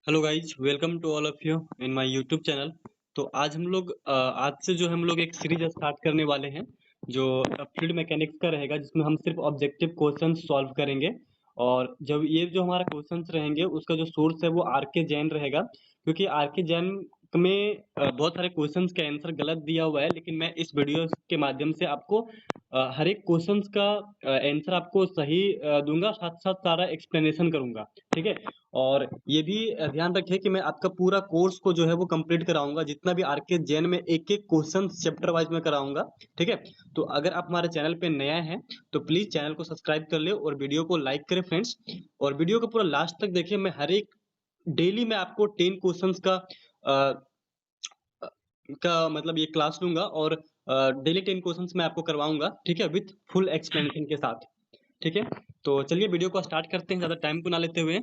Hello guys, welcome to all of you in my YouTube channel. तो आज हम लोग आज से जो हम लोग एक सीरीज स्टार्ट करने वाले हैं जो फ्लूइड मैकेनिक्स का रहेगा, जिसमें हम सिर्फ ऑब्जेक्टिव क्वेश्चंस सॉल्व करेंगे। और जब ये जो हमारा क्वेश्चंस रहेंगे उसका जो सोर्स है वो आर के जैन रहेगा, क्योंकि आर के जैन में बहुत सारे क्वेश्चंस का आंसर गलत दिया हुआ है। लेकिन मैं इस वीडियो के माध्यम से आपको हर एक क्वेश्चंस का आंसर आपको सही दूंगा, साथ साथ सारा एक्सप्लेनेशन करूंगा। ठीक है। और ये भी ध्यान रखिए कि मैं आपका पूरा कोर्स को जो है वो कंप्लीट कराऊंगा, जितना भी आरके जैन में एक एक क्वेश्चन चैप्टर वाइज में कराऊंगा। ठीक है। तो अगर आप हमारे चैनल पे नया हैं तो प्लीज चैनल को सब्सक्राइब कर ले और वीडियो को लाइक करें फ्रेंड्स। और वीडियो को पूरा लास्ट तक देखिए। मैं हर एक डेली मैं आपको 10 क्वेश्चंस अ, मतलब ये क्लास लूंगा, और डेली 10 क्वेश्चंस मैं आपको करवाऊंगा। ठीक है, विथ फुल एक्सप्लेनेशन के साथ। ठीक है। तो चलिए वीडियो को स्टार्ट करते हैं, ज़्यादा टाइम को ना लेते हुए।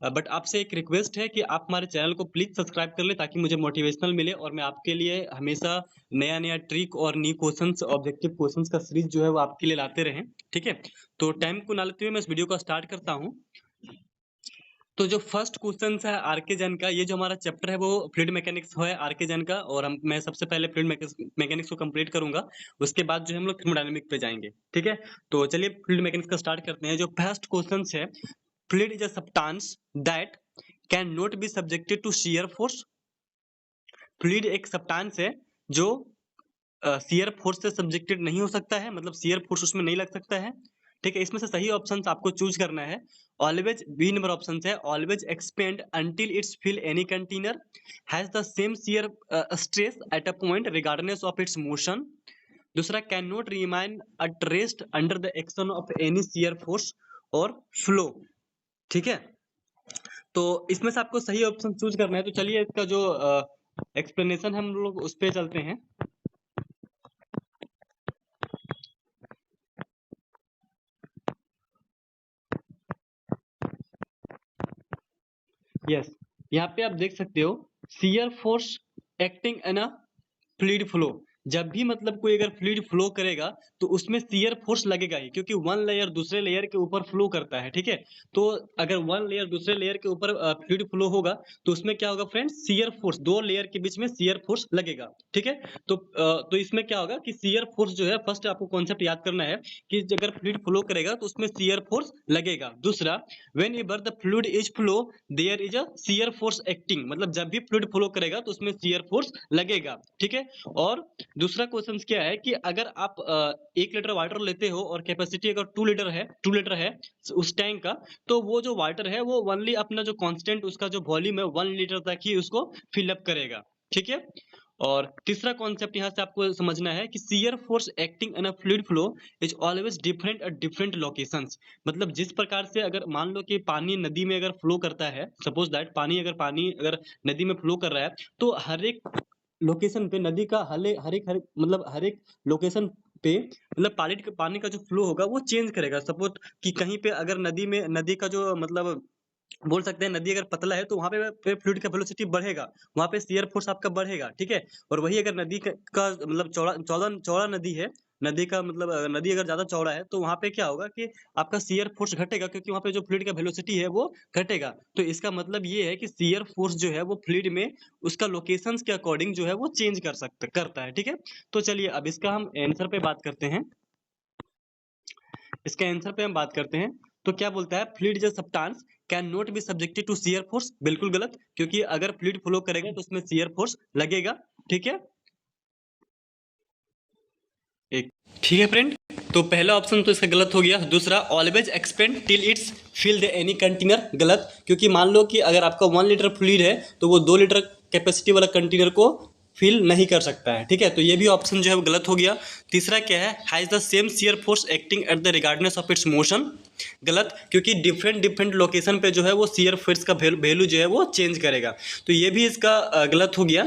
बट आपसे एक रिक्वेस्ट है कि आप हमारे चैनल को प्लीज सब्सक्राइब कर ले, ताकि मुझे मोटिवेशनल मिले और मैं आपके लिए हमेशा नया नया ट्रिक और न्यू क्वेश्चंस, ऑब्जेक्टिव क्वेश्चंस का सीरीज जो है वो आपके लिए लाते रहें। ठीक है। तो टाइम को ना लेते हुए मैं इस वीडियो को स्टार्ट करता हूँ। तो जो फर्स्ट क्वेश्चन है आरके जैन का, ये जो हमारा चैप्टर है वो फ्लूइड मैकेनिक्स है आरके जैन का, और मैं सबसे पहले फ्लूइड मैकेनिक्स को कंप्लीट करूंगा। उसके बाद जो हम लोग थर्मोडायनेमिक पे जाएंगे। ठीक है। तो चलिए फ्लूइड मैकेनिक्स का स्टार्ट करते हैं। जो फर्स्ट क्वेश्चन है, fluid is a substance that can not be subjected to shear force. Fluid एक सब्सटेंस है जो शियर फोर्स से सब्जेक्टेड नहीं हो सकता है, मतलब शियर फोर्स उसमें नहीं लग सकता है। ठीक है। इसमें से सही ऑप्शन आपको चूज करना है। ऑलवेज, बी नंबर ऑप्शन है, always expand until its fill any container has the same shear stress at a point regardless of its motion. दूसरा, can not remain at rest under the action of any shear force और flow. ठीक है। तो इसमें से आपको सही option choose करना है। तो चलिए इसका जो एक्सप्लेनेशन हम लोग उस पे चलते हैं। यस, यहाँ पे आप देख सकते हो, shear force acting in a fluid flow. जब भी मतलब कोई अगर फ्लूइड फ्लो करेगा तो उसमें शियर फोर्स लगेगा ही, क्योंकि वन लेयर दूसरे लेयर के ऊपर फ्लो करता है। ठीक है। तो अगर वन लेयर दूसरे लेयर के ऊपर फ्लूइड फ्लो होगा तो उसमें क्या होगा फ्रेंड्स, शियर फोर्स, दो लेयर के बीच में शियर फोर्स लगेगा। ठीक है। तो इसमें क्या होगा कि शियर फोर्स जो है, फर्स्ट आपको कॉन्सेप्ट याद करना है कि अगर फ्लूइड फ्लो करेगा तो उसमें शियर फोर्स लगेगा। दूसरा, whenever the fluid is flow there is a shear force acting, मतलब जब भी फ्लूइड फ्लो करेगा तो उसमें शियर फोर्स लगेगा। ठीक है। और दूसरा क्वेश्चन क्या है कि अगर आप 1 लीटर वाटर लेते हो और कैपेसिटी अगर 2 लीटर है उस टैंक का, तो वो जो वाटर है वो ओनली अपना जो कांस्टेंट उसका जो वॉल्यूम है 1 लीटर तक ही उसको फिलअप करेगा। ठीक है। और तीसरा कॉन्सेप्ट यहाँ से आपको समझना है कि shear force acting in a fluid flow is always different at different locations. मतलब जिस प्रकार से अगर मान लो कि पानी नदी में अगर फ्लो करता है, सपोज दैट पानी अगर नदी में फ्लो कर रहा है, तो हर एक लोकेशन पे नदी का हर एक लोकेशन पे मतलब पानी का जो फ्लो होगा वो चेंज करेगा। सपोज कि कहीं पे अगर नदी का जो मतलब बोल सकते हैं नदी अगर पतला है तो वहां पे फ्लूइड का वेलोसिटी बढ़ेगा, वहां पे शियर फोर्स आपका बढ़ेगा। ठीक है। और वही अगर नदी का मतलब चौड़ा चौड़ा चौड़ा नदी है, नदी का मतलब नदी अगर ज्यादा चौड़ा है तो वहां पे क्या होगा कि आपका शियर फोर्स घटेगा, क्योंकि वहां पे जो फ्लूइड का वेलोसिटी है वो घटेगा। तो इसका मतलब ये है कि शियर फोर्स जो है वो फ्लूइड में उसका लोकेशंस के अकॉर्डिंग जो है वो चेंज करता है। ठीक है। तो चलिए अब इसका हम आंसर पे बात करते हैं। इसके आंसर पे हम बात करते हैं। तो क्या बोलता है, fluid is a substance can not be subjected to shear force. बिल्कुल गलत, क्योंकि अगर फ्लूइड फ्लो करेगा तो उसमें शियर फोर्स लगेगा। ठीक है। एक ठीक है फ्रेंड। तो पहला ऑप्शन तो इसका गलत हो गया। दूसरा, always expand till its fill the any container, गलत, क्योंकि मान लो कि अगर आपका 1 लीटर फ्लूइड है तो वो 2 लीटर कैपेसिटी वाला कंटेनर को फिल नहीं कर सकता है। ठीक है। तो ये भी ऑप्शन जो है वो गलत हो गया। तीसरा क्या है, has the same shear force acting at the regardless of its motion, गलत, क्योंकि डिफरेंट डिफरेंट लोकेशन पे जो है वो शियर फोर्स का वैल्यू जो है वो चेंज करेगा। तो ये भी इसका गलत हो गया।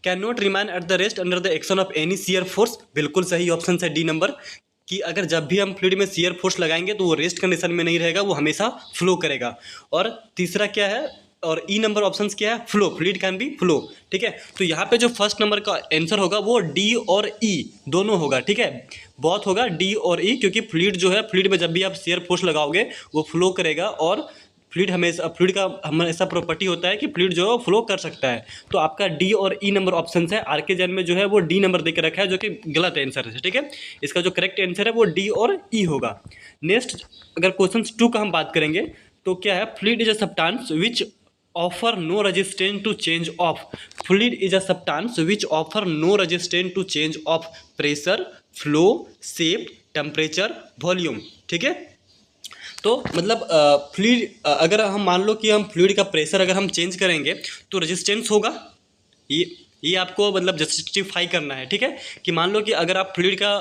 Can not remain eight the rest under the action of any shear force, बिल्कुल सही ऑप्शन है डी नंबर, कि अगर जब भी हम फ्लूइड में शियर फोर्स लगाएंगे तो वो रेस्ट कंडीशन में नहीं रहेगा, वो हमेशा फ्लो करेगा। और तीसरा क्या है, और ई नंबर ऑप्शंस क्या है, flow, fluid can be flow. ठीक है। तो यहाँ पे जो फर्स्ट नंबर का आंसर होगा वो डी और ई दोनों होगा। ठीक है। बहुत होगा डी और ई, क्योंकि फ्लूइड जो है, फ्लूइड में जब भी आप शियर फोर्स लगाओगे वो फ्लो करेगा और फ्लूइड का हमेशा प्रॉपर्टी होता है कि फ्लूइड जो है फ्लो कर सकता है। तो आपका डी और ई नंबर ऑप्शन है, आर के जन में जो है वो डी नंबर देकर रखा है, जो कि गलत आंसर है। ठीक है, इसका जो करेक्ट आंसर है वो डी और ई होगा। नेक्स्ट अगर क्वेश्चन 2 का हम बात करेंगे तो क्या है, fluid is a substance which offer no resistance to change of, fluid is a substance which offer no resistance to change of pressure, flow, shape, temperature, volume। ठीक है, तो मतलब फ्लूइड अगर हम मान लो कि हम फ्लूइड का प्रेशर अगर हम चेंज करेंगे तो रेजिस्टेंस होगा। ये आपको मतलब जस्टिफाई करना है। ठीक है, कि मान लो कि अगर आप फ्लूइड का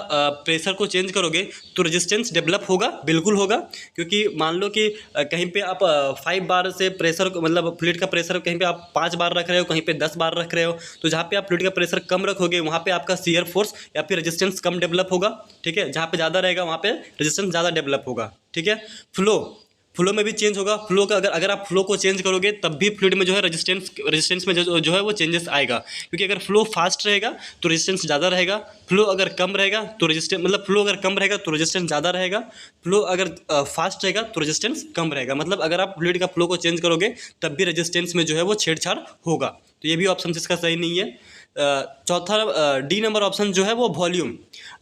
प्रेशर को चेंज करोगे तो रेजिस्टेंस डेवलप होगा, बिल्कुल होगा। क्योंकि मान लो कि कहीं पे आप 5 बार से प्रेशर मतलब फ्लूइड का प्रेशर कहीं पे आप 5 बार रख रहे हो, कहीं पे 10 बार रख रहे हो, तो जहाँ पे आप फ्लूइड का प्रेशर कम रखोगे वहाँ पे आपका शियर फोर्स या फिर रेजिस्टेंस कम डेवलप होगा। ठीक है, जहाँ पे ज़्यादा रहेगा वहाँ पे रेजिस्टेंस ज़्यादा डेवलप होगा। ठीक है, फ्लो में भी चेंज होगा। फ्लो का अगर आप फ्लो को चेंज करोगे तब भी फ्लूइड में जो है रेजिस्टेंस में जो है वो चेंजेस आएगा। क्योंकि अगर फ्लो फास्ट रहेगा तो रेजिस्टेंस ज़्यादा रहेगा, फ्लो अगर कम रहेगा तो रेजिस्टेंस मतलब फ्लो अगर कम रहेगा तो रेजिस्टेंस ज़्यादा रहेगा, फ्लो अगर फास्ट रहेगा तो रेजिस्टेंस कम रहेगा। मतलब अगर आप फ्लूइड का फ्लो को चेंज करोगे तब भी रेजिस्टेंस में जो है वो छेड़छाड़ होगा। तो ये भी ऑप्शन इसका सही नहीं है। चौथा डी नंबर ऑप्शन जो है वो वॉल्यूम।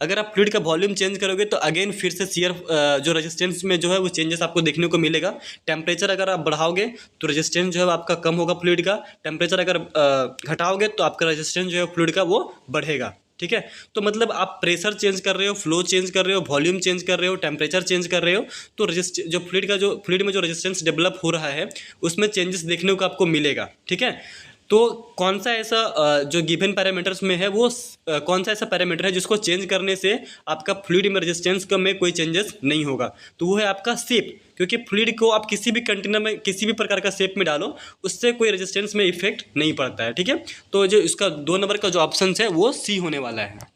अगर आप फ्लूइड का वॉल्यूम चेंज करोगे तो अगेन फिर से शियर जो रेजिस्टेंस में जो है वो चेंजेस आपको देखने को मिलेगा। टेम्परेचर अगर आप बढ़ाओगे तो रेजिस्टेंस जो है आपका कम होगा फ्लूइड का, टेम्परेचर अगर घटाओगे तो आपका रेजिस्टेंस जो है फ्लूइड का वो बढ़ेगा। ठीक है, तो मतलब आप प्रेशर चेंज कर रहे हो, फ्लो चेंज कर रहे हो, वॉल्यूम चेंज कर रहे हो, टेम्परेचर चेंज कर रहे हो, तो जो फ्लूइड में जो रेजिस्टेंस डेवलप हो रहा है उसमें चेंजेस देखने को आपको मिलेगा। ठीक है, तो कौन सा ऐसा जो गिवन पैरामीटर्स में है वो कौन सा ऐसा पैरामीटर है जिसको चेंज करने से आपका फ्लूइड में रेजिस्टेंस में कोई चेंजेस नहीं होगा, तो वो है आपका शेप। क्योंकि फ्लूइड को आप किसी भी कंटेनर में किसी भी प्रकार का शेप में डालो उससे कोई रेजिस्टेंस में इफेक्ट नहीं पड़ता है। ठीक है, तो जो इसका 2 नंबर का जो ऑप्शन है वो सी होने वाला है।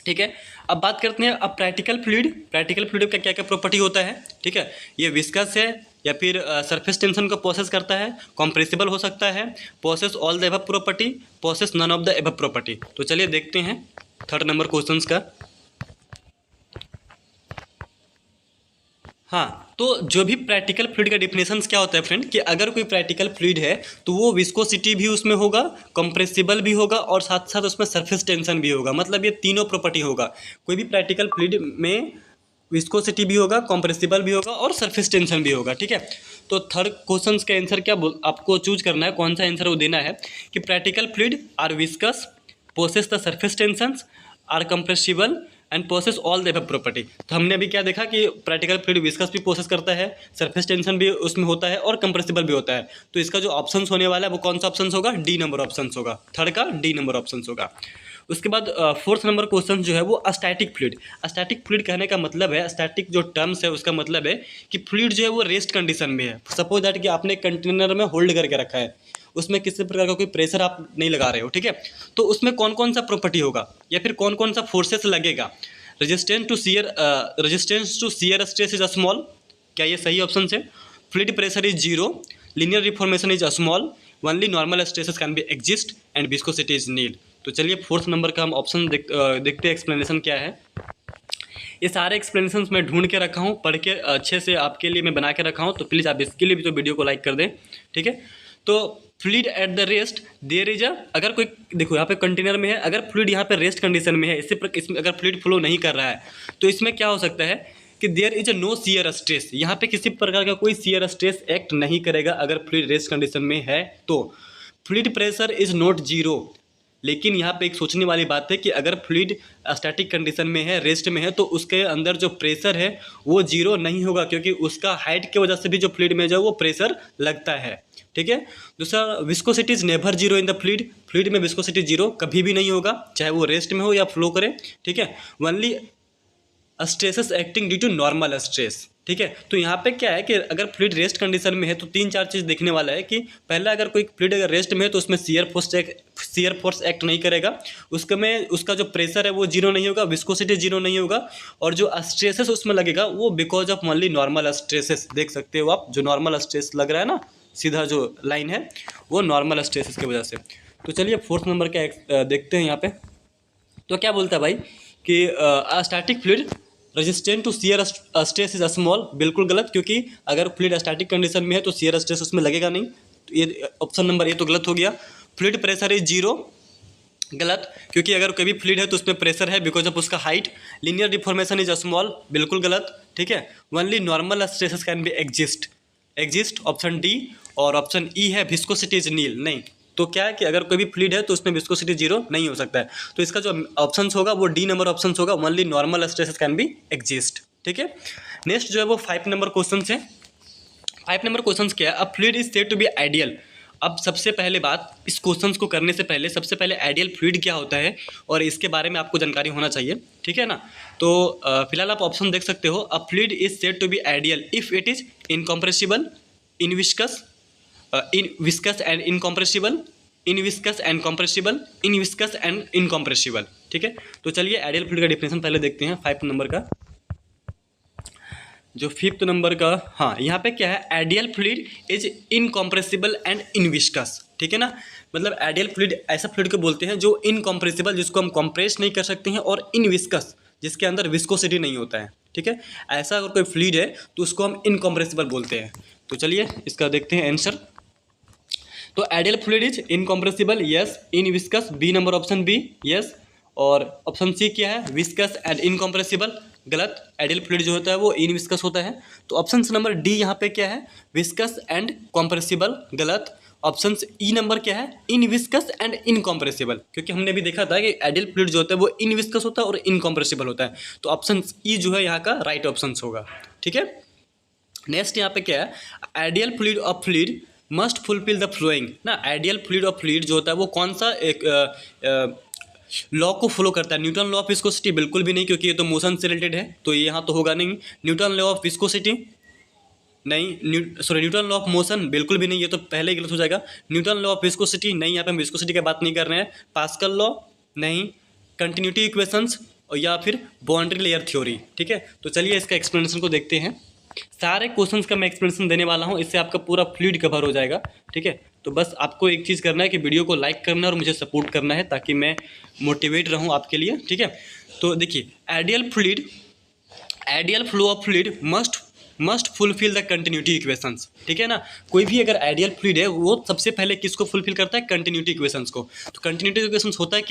ठीक है, अब बात करते हैं अब प्रैक्टिकल फ्लूइड का क्या क्या प्रॉपर्टी होता है। ठीक है, ये विस्कस है या फिर सरफेस टेंशन को प्रोसेस करता है, कॉम्प्रेसिबल हो सकता है, process all the above property, process none of the above property. तो चलिए देखते हैं 3rd नंबर क्वेश्चन का। हाँ, तो जो भी प्रैक्टिकल फ्लूइड का डिफिनेशन क्या होता है फ्रेंड, कि अगर कोई प्रैक्टिकल फ्लूइड है तो वो विस्कोसिटी भी उसमें होगा, कंप्रेसिबल भी होगा और साथ साथ उसमें सरफेस टेंशन भी होगा। मतलब ये तीनों प्रॉपर्टी होगा। कोई भी प्रैक्टिकल फ्लूइड में विस्कोसिटी भी होगा, कंप्रेसिबल भी होगा और सरफेस टेंशन भी होगा। ठीक है, तो 3rd क्वेश्चन का आंसर क्या आपको चूज करना है, कौन सा आंसर वो देना है कि practical fluid are viscous, possess the surface tensions, are compressible and process all the above property. तो हमने अभी क्या देखा कि प्रैक्टिकल फ्लूइड विस्कस भी प्रोसेस करता है, सरफेस टेंशन भी उसमें होता है और कंप्रेसिबल भी होता है। तो इसका जो ऑप्शन होने वाला है वो कौन सा ऑप्शन होगा, डी नंबर ऑप्शन होगा। 3rd का डी नंबर ऑप्शन होगा। उसके बाद 4th नंबर क्वेश्चन जो है वो स्टैटिक फ्लूइड। स्टैटिक फ्लूइड कहने का मतलब है, स्टैटिक जो टर्म्स है उसका मतलब है कि फ्लूइड जो है वो रेस्ट कंडीशन में है। सपोज दैट कि आपने कंटेनर में होल्ड करके रखा है, उसमें किसी प्रकार का कोई प्रेशर आप नहीं लगा रहे हो। ठीक है, तो उसमें कौन कौन सा प्रॉपर्टी होगा या फिर कौन कौन सा फोर्सेस लगेगा। Resistance to shear stress is small, क्या ये सही ऑप्शन है। Fluid pressure is 0, linear reformation is small, only normal stresses can be exist and viscosity is nil. तो चलिए 4th नंबर का हम ऑप्शन देखते हैं एक्सप्लेनेशन क्या है। ये सारे एक्सप्लेनेशन मैं ढूंढ के रखा हूँ, पढ़ के अच्छे से आपके लिए मैं बना के रखा हूँ, तो प्लीज़ आप इसके लिए भी तो वीडियो को लाइक कर दें। ठीक है, तो fluid at the rest there is अगर कोई देखो यहाँ पे कंटेनर में है, अगर फ्लूइड यहाँ पे रेस्ट कंडीशन में है, इसमें अगर फ्लूइड फ्लो नहीं कर रहा है तो इसमें क्या हो सकता है कि there is no shear stress. यहाँ पे किसी प्रकार का कोई शियर स्ट्रेस एक्ट नहीं करेगा अगर फ्लूइड रेस्ट कंडीशन में है तो। फ्लूइड प्रेशर इज नॉट 0, लेकिन यहाँ पे एक सोचने वाली बात है कि अगर फ्लूइड स्टैटिक कंडीशन में है, रेस्ट में है, तो उसके अंदर जो प्रेशर है वो 0 नहीं होगा, क्योंकि उसका हाइट की वजह से भी जो फ्लूइड में जो वो प्रेशर लगता है। ठीक है, दूसरा viscosity is never 0 in the fluid में विस्कोसिटी 0 कभी भी नहीं होगा, चाहे वो रेस्ट में हो या फ्लो करे। ठीक है, only stresses acting due to normal stress. ठीक है, तो यहाँ पे क्या है कि अगर फ्लूइड रेस्ट कंडीशन में है तो 3-4 चीज़ देखने वाला है कि पहला, अगर कोई फ्लूइड अगर रेस्ट में है तो उसमें शियर फोर्स एक्ट नहीं करेगा, उसका जो प्रेशर है वो 0 नहीं होगा, विस्कोसिटी 0 नहीं होगा, और जो स्ट्रेसेस उसमें लगेगा वो because of only normal stresses. देख सकते हो आप, जो नॉर्मल स्ट्रेस लग रहा है ना, सीधा जो लाइन है वो नॉर्मल स्ट्रेसेस की वजह से। तो चलिए 4th नंबर का देखते हैं यहाँ पे। तो क्या बोलता है भाई कि static fluid resistant to shear stress is small, बिल्कुल गलत, क्योंकि अगर फ्लूइड स्टैटिक कंडीशन में है तो शियर स्ट्रेस उसमें लगेगा नहीं, तो ये ऑप्शन नंबर ए तो गलत हो गया। फ्लूइड प्रेशर इज जीरो, गलत, क्योंकि अगर कोई भी फ्लूइड है तो उसमें प्रेशर है बिकॉज ऑफ उसका height. Linear deformation is small, बिल्कुल गलत, ठीक है। Only normal stresses can be exist, option D. और ऑप्शन ई है विस्कोसिटी इज नील, नहीं, तो क्या है कि अगर कोई भी फ्लूइड है तो उसमें विस्कोसिटी जीरो नहीं हो सकता है, तो इसका जो ऑप्शन होगा वो डी नंबर ऑप्शन होगा, only normal stresses can be exist, ठीक है। नेक्स्ट जो है वो 5 नंबर क्वेश्चन है। 5 नंबर क्वेश्चन क्या है, a fluid is said to be ideal. अब सबसे पहले बात, इस क्वेश्चन को करने से पहले सबसे पहले आइडियल फ्लूइड क्या होता है और इसके बारे में आपको जानकारी होना चाहिए, ठीक है ना। तो फिलहाल आप ऑप्शन देख सकते हो, a fluid is said to be ideal if it is incompressible, in viscous and incompressible, in viscous and compressible, in viscous and incompressible, ठीक है। तो चलिए आइडियल फ्लूइड का डिफिनेशन पहले देखते हैं 5 नंबर का। जो 5th नंबर का, हाँ, यहाँ पे क्या है, ideal fluid is incompressible and inviscous, ठीक है ना। मतलब आइडियल फ्लूइड ऐसा फ्लूइड को बोलते हैं जो इनकम्प्रेसिबल, जिसको हम कंप्रेस नहीं कर सकते हैं, और इनविस्कस, जिसके अंदर विस्कोसिटी नहीं होता है, ठीक है। ऐसा अगर कोई फ्लूइड है तो उसको हम इनकम्प्रेसिबल बोलते हैं। तो चलिए इसका देखते हैं आंसर। तो ideal fluid is incompressible, yes. Inviscous, B number option B, yes. और ऑप्शन सी क्या है, विस्कस एंड इनकम्प्रेसिबल, गलत। आइडियल फ्लूइड जो होता है वो इनविस्कस होता है। तो ऑप्शन नंबर डी यहाँ पे क्या है, विस्कस एंड कॉम्प्रेसिबल, गलत। ऑप्शन ई नंबर क्या है, इनविस्कस एंड इनकम्प्रेसिबल, क्योंकि हमने भी देखा था कि आइडियल फ्लूइड जो होता है वो इनविस्कस होता है और इनकम्प्रेसिबल होता है। तो ऑप्शन ई जो है यहाँ का राइट ऑप्शन होगा, ठीक है। नेक्स्ट यहाँ पे क्या है, ideal fluid of fluid must fulfil the flowing ना। आइडियल फ्लूइड ऑफ फ्लूइड जो होता है वो कौन सा एक लॉ को फॉलो करता है। न्यूटन लॉ ऑफ विस्कोसिटी बिल्कुल भी नहीं, क्योंकि ये तो मोशन से रिलेटेड है, तो ये यहाँ तो होगा नहीं। न्यूटन लॉ ऑफ विस्कोसिटी नहीं, न्यूटन लॉ ऑफ मोशन बिल्कुल भी नहीं, ये तो पहले ही गलत हो जाएगा। न्यूटन लॉ ऑफ विस्कोसिटी नहीं, यहाँ पे हम विस्कोसिटी की बात नहीं कर रहे हैं। पास्कल लॉ नहीं, कंटिन्यूटी इक्वेशंस या फिर बाउंड्री लेयर थ्योरी, ठीक है। तो चलिए इसका एक्सप्लेनेशन को देखते हैं। सारे क्वेश्चंस का मैं एक्सप्लेनेशन देने वाला हूं, इससे आपका पूरा फ्लूइड कवर हो जाएगा, ठीक है। तो बस आपको एक चीज़ करना है कि वीडियो को लाइक करना है और मुझे सपोर्ट करना है, ताकि मैं मोटिवेट रहूं आपके लिए, ठीक है। तो देखिए, ideal flow of fluid must fulfil the continuity equations, ठीक है ना। कोई भी अगर आइडियल फ्लूइड है वो सबसे पहले किसको फुलफिल करता है, कंटिन्यूटी इक्वेशंस को। तो कंटिन्यूटी इक्वेशंस होता है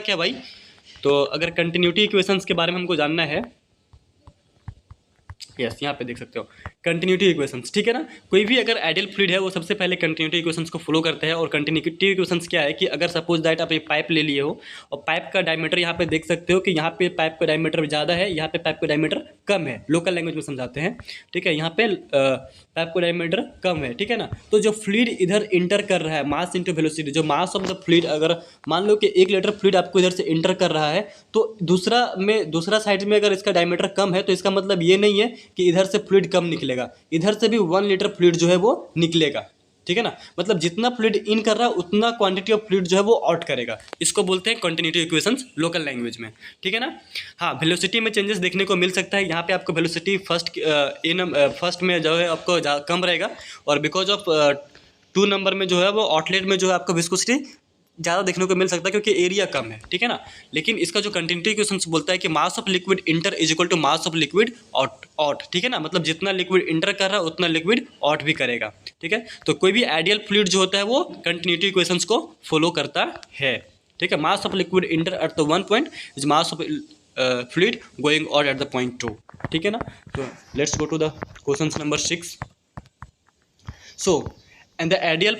क्या भाई। तो अगर कंटिन्यूटी इक्वेशंस के बारे में हमको जानना है, यस, यहाँ पे देख सकते हो कंटिन्यूटी इक्वेशंस, ठीक है ना। कोई भी अगर आइडियल फ्लूइड है वो सबसे पहले कंटिन्यूटी इक्वेशंस को फॉलो करता है। और कंटिन्यूटी इक्वेशंस क्या है कि अगर सपोज दैट आप एक पाइप ले लिए हो और पाइप का डायमीटर यहाँ पे देख सकते हो कि यहाँ पे पाइप का डायमीटर ज़्यादा है, यहाँ पे पाइप का डायमीटर कम है, लोकल लैंग्वेज में समझाते हैं, ठीक है। यहाँ पे पाइप का डायमीटर कम है, ठीक है ना। तो जो फ्लूइड इधर इंटर कर रहा है, मास इंटू वेलोसिटी, जो मास ऑफ द फ्लूइड, अगर मान लो कि 1 लीटर फ्लूइड आपको इधर से इंटर कर रहा है, तो दूसरा साइड में अगर इसका डायमीटर कम है, तो इसका मतलब ये नहीं है कि इधर से फ्लूइड कम निकलेगा, इधर से भी 1 लीटर फ्लूइड जो है वो निकलेगा, ठीक है ना। मतलब जितना फ्लूइड इन कर रहा है उतना क्वांटिटी ऑफ फ्लूइड जो है वो आउट करेगा। इसको बोलते हैं कंटिन्यूटी इक्वेशंस लोकल लैंग्वेज में, ठीक है ना। हाँ, वेलोसिटी में चेंजेस देखने को मिल सकता है। यहाँ पे आपको वेलोसिटी फर्स्ट में जो है आपको कम रहेगा, और बिकॉज ऑफ 2 नंबर में जो है वो आउटलेट में जो है आपको विस्कोसिटी ज़्यादा देखने को मिल सकता है, क्योंकि एरिया कम है, ठीक है ना। लेकिन इसका जो कंटिन्यूटी इक्वेशंस बोलता है कि mass of liquid enter is equal to mass of liquid out, ठीक है ना। मतलब जितना लिक्विड इंटर कर रहा है उतना लिक्विड आउट भी करेगा, ठीक है। तो कोई भी आइडियल फ्लूइड जो होता है वो कंटिन्यूटी इक्वेशंस को फॉलो करता है, ठीक है। Mass of liquid enter at the 1 point is mass of fluid going out at the point 2, ठीक है ना। तो let's go to the question number 6। So and the ideal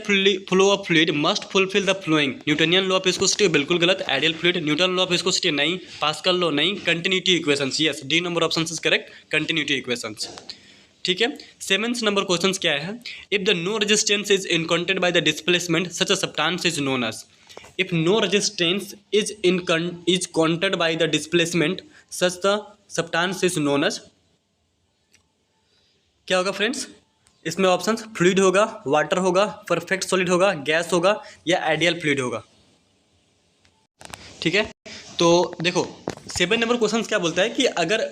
flow of fluid must fulfil the flowing. Newtonian law of viscosity बिल्कुल गलत। Ideal fluid, Newton law of viscosity नहीं, Pascal law नहीं, continuity equations, yes, D number option is correct, continuity equations, ठीक है। 7th number question क्या है, if the no resistance is encountered by the displacement such a substance is known as. If no resistance is counted by the displacement such the substance is known as. क्या होगा friends, इसमें options fluid होगा, water होगा, perfect solid होगा, gas होगा, या ideal fluid होगा, ठीक है। तो देखो 7 नंबर क्वेश्चन क्या बोलता है कि अगर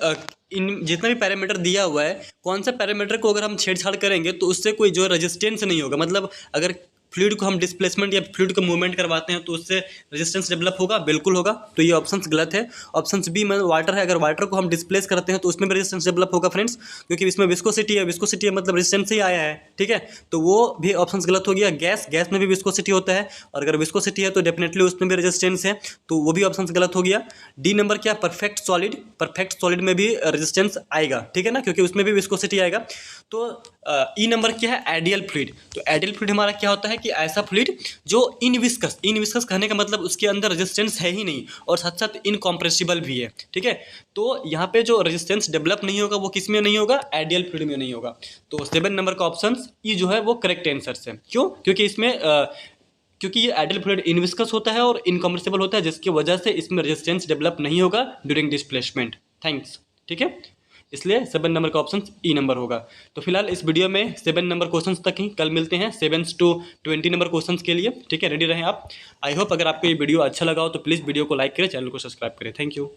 इन जितना भी पैरामीटर दिया हुआ है, कौन सा पैरामीटर को अगर हम छेड़छाड़ करेंगे तो उससे कोई जो रेजिस्टेंस नहीं होगा। मतलब अगर फ्लूइड को हम डिस्प्लेसमेंट या फ्लूइड को मूवमेंट करवाते हैं तो उससे रेजिस्टेंस डेवलप होगा? बिल्कुल होगा। तो ये ऑप्शन गलत है। ऑप्शन बी में वाटर है, अगर वाटर को हम डिस्प्लेस करते हैं तो उसमें भी रेजिस्टेंस डेवलप होगा फ्रेंड्स, क्योंकि इसमें विस्कोसिटी है, विस्कोसिटी मतलब रेजिस्टेंस ही आया है, ठीक है। तो वो भी ऑप्शन गलत हो गया। गैस में भी विस्कोसिटी होता है, और अगर विस्कोसिटी है तो डेफिनेटली उसमें भी रेजिस्टेंस है, तो वो भी ऑप्शन गलत हो गया। डी नंबर क्या? परफेक्ट सॉलिड में भी रेजिस्टेंस आएगा, ठीक है ना, क्योंकि उसमें भी विस्कोसिटी आएगा। तो ई नंबर क्या है? Ideal fluid. तो आइडियल फ्लूइड हमारा क्या होता है कि ऐसा फ्लूइड जो इनविस्कस कहने का मतलब उसके अंदर रेजिस्टेंस है ही नहीं, और साथ साथ इनकॉम्प्रेसिबल भी है, ठीक है। तो यहाँ पे जो रेजिस्टेंस डेवलप नहीं होगा वो किस में नहीं होगा? आइडियल फ्लूइड में नहीं होगा। तो 7 नंबर का ऑप्शन ई जो है वो करेक्ट आंसर है। क्यों? क्योंकि इसमें क्योंकि ये आइडियल फ्लूइड इनविस्कस होता है और इनकॉम्प्रेसिबल होता है, जिसकी वजह से इसमें रेजिस्टेंस डेवलप नहीं होगा ड्यूरिंग डिस्प्लेसमेंट। थैंक्स, ठीक है। इसलिए 7 नंबर का ऑप्शन ई नंबर होगा। तो फिलहाल इस वीडियो में 7 नंबर क्वेश्चंस तक ही, कल मिलते हैं 7 to 20 नंबर क्वेश्चंस के लिए, ठीक है। रेडी रहें आप। आई होप अगर आपको ये वीडियो अच्छा लगा हो तो प्लीज़ वीडियो को लाइक करें, चैनल को सब्सक्राइब करें। Thank you.